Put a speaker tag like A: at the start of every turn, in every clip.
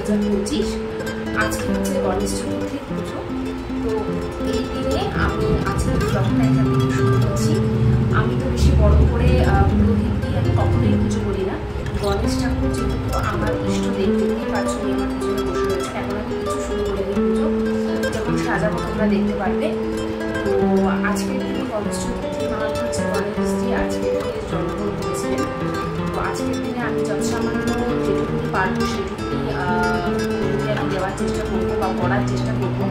A: 2025। আজকে হচ্ছে গণেশ চতুর্থী পুজো। তো এই দিনে আমি আজকে ব্লগটা এখান থেকে শুরু করছি। আমি তো বেশি বড় করে পুরোহিত দিয়ে আমি কখনোই পুজো করি না। গণেশ ঠাকুর যেহেতু আমার ইষ্ট দেব, দেখতেই পাচ্ছ আমি আমার পিছনে বসে রয়েছে। এখন আমি কিছু শুরু করিনি পুজো, যখন সাজাবো তোমরা দেখতে পারবে। তো আজকের দিনে গণেশ চতুর্থী মানে হচ্ছে গণেশজি আজকের দিনে জন্মগ্রহণ করেছিলেন। তো আজকের দিনে আমি যৎসামান্য যেটুকুনি পারবো সেটুকুনি আমি দেওয়ার চেষ্টা করবো বা করার চেষ্টা করবো।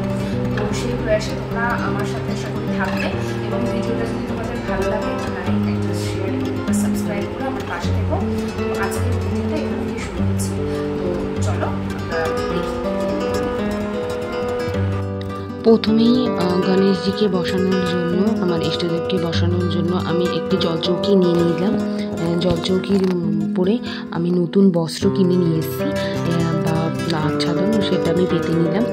A: তো সেই প্রয়াসে তোমরা আমার সাথে আশা করি থাকবে, এবং ভিডিওটা যদি তোমাদের ভালো লাগে লাইক একটা শেয়ার এবং একটা সাবস্ক্রাইব করে আমার পাশে থেকো। তো আজকের ভিডিওটা এখান থেকে শুরু করছি। তো চলো আমরা দেখি।
B: প্রথমেই গণেশজিকে বসানোর জন্য, আমার ইষ্টদেবকে বসানোর জন্য আমি একটি জলচৌকি নিয়ে নিলাম। জলচৌকির উপরে আমি নতুন বস্ত্র কিনে নিয়ে এসেছি বা আচ্ছাদন, সেটা আমি পেতে নিলাম।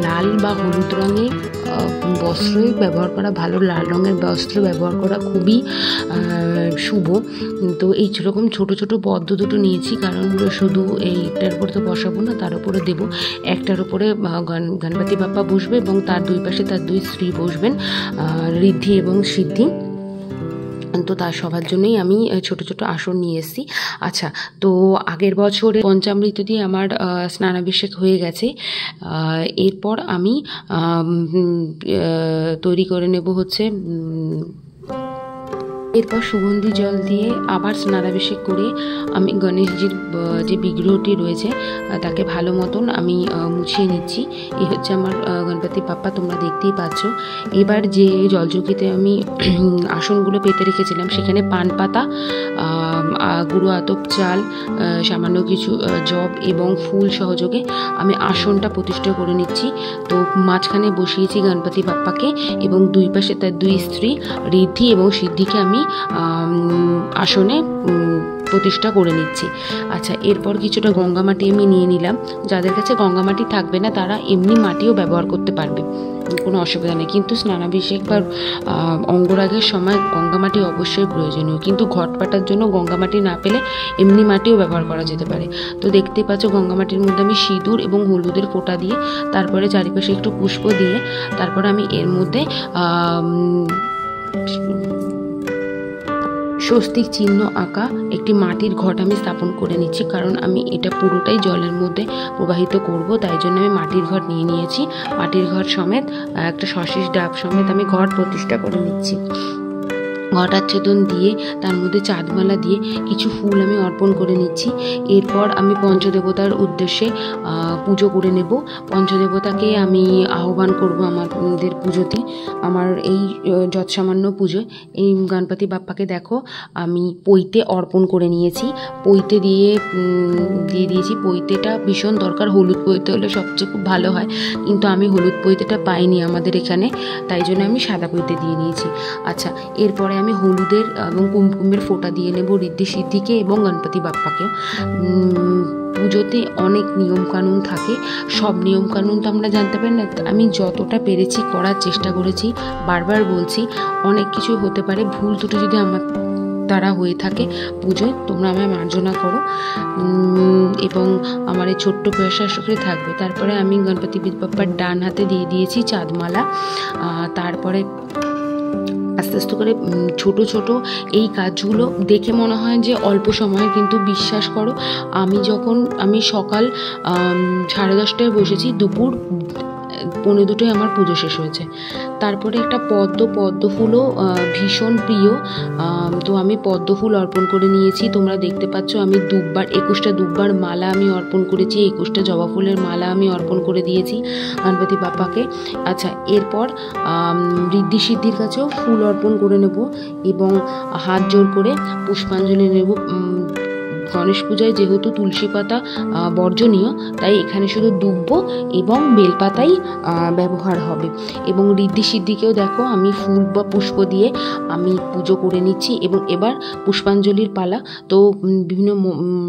B: লাল বা হলুদ রঙের বস্ত্রই ব্যবহার করা ভালো, লাল রঙের বস্ত্র ব্যবহার করা খুবই শুভ। তো এই রকম ছোটো ছোটো পদ্ম দুটো নিয়েছি, কারণ শুধু এইটার উপরে তো বসাবো না, তার উপরে দেবো। একটার উপরে গণপতি বাপ্পা বসবে এবং তার দুই পাশে তার দুই স্ত্রী বসবেন, ঋদ্ধি এবং সিদ্ধি। তো তার সবার জন্যই আমি ছোট ছোট আসন নিয়ে এসেছি। আচ্ছা, তো আগের বছরে পঞ্চামৃত দিয়ে আমার স্নানাভিষেক হয়ে গেছে। এরপর আমি তৈরি করে নেব হচ্ছে এরপর সুগন্ধি জল দিয়ে আবার স্নানাভিষেক করে আমি গণেশজির যে বিগ্রহটি রয়েছে তাকে ভালো মতন আমি মুছিয়ে নিচ্ছি। এই হচ্ছে আমার গণপতি বাপ্পা, তোমরা দেখতেই পাচ্ছ। এবার যে জলচৌকিতে আমি আসনগুলো পেতে রেখেছিলাম সেখানে পান পাতা, গুঁড়ো আতপ চাল, সামান্য কিছু জব এবং ফুল সহযোগে আমি আসনটা প্রতিষ্ঠা করে নিচ্ছি। তো মাঝখানে বসিয়েছি গণপতি বাপ্পাকে এবং দুই পাশে তার দুই স্ত্রী ঋদ্ধি এবং সিদ্ধিকে আমি আসনে প্রতিষ্ঠা করে নিচ্ছি। আচ্ছা, এরপর কিছুটা গঙ্গা মাটি আমি নিয়ে নিলাম। যাদের কাছে গঙ্গা মাটি থাকবে না তারা এমনি মাটিও ব্যবহার করতে পারবে, কোনো অসুবিধা নেই। কিন্তু স্নানাভিষেক বা অঙ্গরাগের সময় গঙ্গা মাটি অবশ্যই প্রয়োজনীয়, কিন্তু ঘট পাটার জন্য গঙ্গা মাটি না পেলে এমনি মাটিও ব্যবহার করা যেতে পারে। তো দেখতেই পাচ্ছ গঙ্গা মাটির মধ্যে আমি সিঁদুর এবং হলুদের ফোঁটা দিয়ে, তারপরে চারিপাশে একটু পুষ্প দিয়ে, তারপরে আমি এর মধ্যে স্বস্তিক চিহ্ন আঁকা একটি মাটির ঘট আমি স্থাপন করে নিচ্ছি, কারণ আমি এটা পুরোটাই জলের মধ্যে প্রবাহিত করব। তাই জন্য আমি মাটির ঘট নিয়ে নিয়েছি। মাটির ঘট সমেত একটা সশীষ ডাব সমেত আমি ঘট প্রতিষ্ঠা করে নিচ্ছি। ঘট আচ্ছাদন দিয়ে তার মধ্যে চাঁদমালা দিয়ে কিছু ফুল আমি অর্পণ করে নিচ্ছি। এরপর আমি পঞ্চদেবতার উদ্দেশ্যে পুজো করে নেব। পঞ্চদেবতাকে আমি আহ্বান করব আমাদের পুজোতে, আমার এই যৎসামান্য পুজোয়। এই গণপতি বাপ্পাকে দেখো আমি পৈতে অর্পণ করে নিয়েছি, পৈতে দিয়ে দিয়েছি। পৈতেটা ভীষণ দরকার, হলুদ পৈতে হলে সবচেয়ে খুব ভালো হয়, কিন্তু আমি হলুদ পৈতেটা পাইনি আমাদের এখানে, তাই জন্য আমি সাদা পৈতে দিয়ে নিয়েছি। আচ্ছা, এরপরে আমি হলুদের এবং কুমকুমের ফোঁটা দিয়ে নেব ঋদ্ধি সিদ্ধিকে এবং গণপতি বাপ্পাকেও। পুজোতে অনেক নিয়মকানুন থাকে, সব নিয়মকানুন তো আমরা জানতে পারি না। আমি যতটা পেরেছি করার চেষ্টা করেছি। বারবার বলছি, অনেক কিছু হতে পারে, ভুল ত্রুটি যদি আমার দ্বারা হয়ে থাকে পুজোয় তোমরা আমায় মার্জনা করো, এবং আমার এই ছোট্ট প্রয়াস আশা করে থাকবে। তারপরে আমি গণপতি বাপ্পার ডান হাতে দিয়ে দিয়েছি চাঁদমালা। তারপরে আস্তে আস্তে করে ছোট ছোট এই কাজগুলো দেখে মনে হয় যে অল্প সময়, কিন্তু বিশ্বাস করো আমি সকাল 10:30টায় বসেছি, দুপুর 1:45টায় আমার পুজো শেষ হয়েছে। তারপরে একটা পদ্ম ফুলও ভীষণ প্রিয়, তো আমি পদ্ম ফুল অর্পণ করে নিয়েছি। তোমরা দেখতে পাচ্ছ আমি 21টা দুব্বার মালা আমি অর্পণ করেছি, 21টা জবা ফুলের মালা আমি অর্পণ করে দিয়েছি গণপতি বাপ্পাকে। আচ্ছা, এরপর ঋদ্ধি সিদ্ধির কাছেও ফুল অর্পণ করে নেব এবং হাত জোর করে পুষ্পাঞ্জলি নেব। গণেশ পূজায় যেহেতু তুলসী পাতা বর্জনীয়, তাই এখানে শুধু দুব্ব এবং বেলপাতাই ব্যবহার হবে। এবং ঋদ্ধি সিদ্ধিকেও দেখো আমি ফুল বা পুষ্প দিয়ে আমি পুজো করে নিচ্ছি। এবং এবার পুষ্পাঞ্জলির পালা, তো বিভিন্ন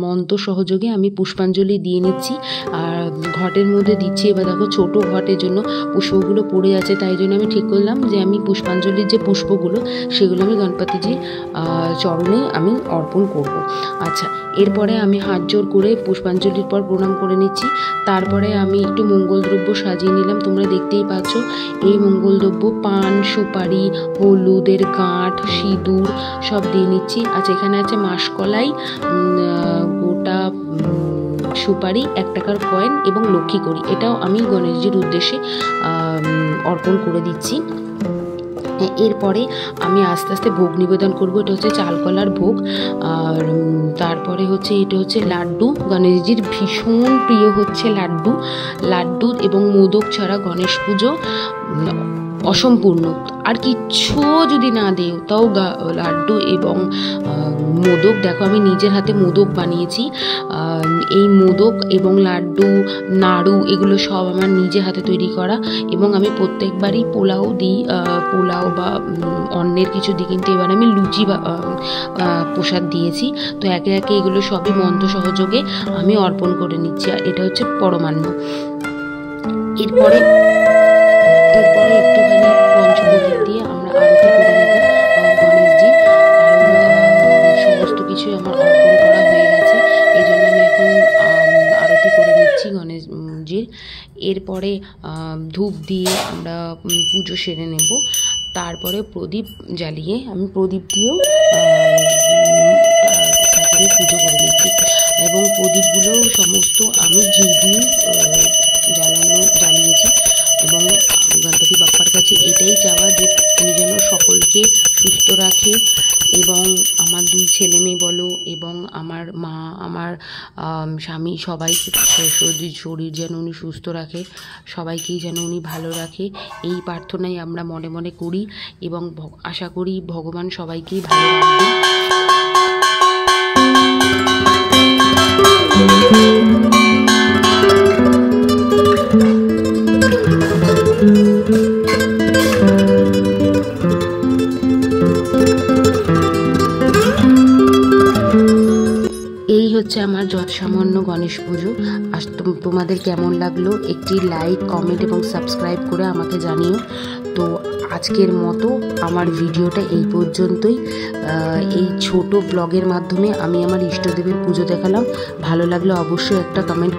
B: মন্ত্র সহযোগে আমি পুষ্পাঞ্জলি দিয়ে নিচ্ছি আর ঘটের মধ্যে দিচ্ছি। এবার দেখো ছোট ঘটের জন্য পুষ্পগুলো পড়ে যাচ্ছে, তাই জন্য আমি ঠিক করলাম যে আমি পুষ্পাঞ্জলির যে পুষ্পগুলো সেগুলো আমি গণপতিজির চরণে আমি অর্পণ করব। আচ্ছা, এরপরে আমি হাত জোর করে পুষ্পাঞ্জলির পর প্রণাম করে নিচ্ছি। তারপরে আমি একটু মঙ্গলদ্রব্য সাজিয়ে নিলাম, তোমরা দেখতেই পাচ্ছ। এই মঙ্গলদ্রব্য পান, সুপারি, হলুদের গাঁঠ, সিঁদুর সব দিয়ে নিচ্ছি। আচ্ছা, এখানে আছে মাসকলাই, গোটা সুপারি, 1 টাকার কয়েন এবং লক্ষ্মী করি। এটাও আমি গণেশজির উদ্দেশ্যে অর্পণ করে দিচ্ছি। এরপরে আমি আস্তে আস্তে ভোগ নিবেদন করব। এটা হচ্ছে চালকলার ভোগ। আর তারপরে হচ্ছে এটা হচ্ছে লাড্ডু। গণেশজির ভীষণ প্রিয় হচ্ছে লাড্ডু এবং মোদক ছাড়া গণেশ পুজো অসম্পূর্ণ। আর কিচ্ছু যদি না দেও তাও লাড্ডু এবং মোদক, দেখো আমি নিজের হাতে মোদক বানিয়েছি। এই মোদক এবং লাড্ডু, নাড়ু এগুলো সব আমার নিজে হাতে তৈরি করা। এবং আমি প্রত্যেকবারই পোলাও দিই, পোলাও বা অন্যের কিছু দিই, কিন্তু এবার আমি লুচি বা প্রসাদ দিয়েছি। তো একে একে এগুলো সবই মন্ত্র সহযোগে আমি অর্পণ করে নিচ্ছি। আর এটা হচ্ছে পরমান্ন। এরপরে একটুখানি পঞ্চপ্রদীপ দিয়ে আমরা আরতি করে নেব গণেশজি। কারণ সমস্ত কিছুই আমার অর্পণ করা হয়ে গেছে, এই জন্য আমি এখন আরতি করে নিচ্ছি গণেশজির। এরপরে ধূপ দিয়ে আমরা পুজো সেরে নেব। তারপরে প্রদীপ জ্বালিয়ে আমি প্রদীপ দিয়েও তারপরে পুজো করে নিচ্ছি। এবং প্রদীপগুলো সমস্ত আমি ঘি দিয়ে জ্বালিয়েছি। এবং গণপতি বাপ্পার কাছে এটাই চাওয়া যে তিনি যেন সকলকে সুস্থ রাখে, এবং আমার 2 ছেলে মেয়ে বলো এবং আমার মা, আমার স্বামী, সবাইকে শরীর যেন উনি সুস্থ রাখে, সবাইকেই যেন উনি ভালো রাখে, এই প্রার্থনাই আমরা মনে মনে করি এবং আশা করি ভগবান সবাইকেই ভালো রাখবেন। এই হচ্ছে আমার যৎসামান্য গণেশ পুজো। আর তোমাদের কেমন লাগলো একটি লাইক, কমেন্ট এবং সাবস্ক্রাইব করে আমাকে জানিও। তো আজকের মতো আমার ভিডিওটা এই পর্যন্তই। এই ছোট ব্লগের মাধ্যমে আমি আমার ইষ্টদেবের পুজো দেখালাম। ভালো লাগলে অবশ্যই একটা কমেন্ট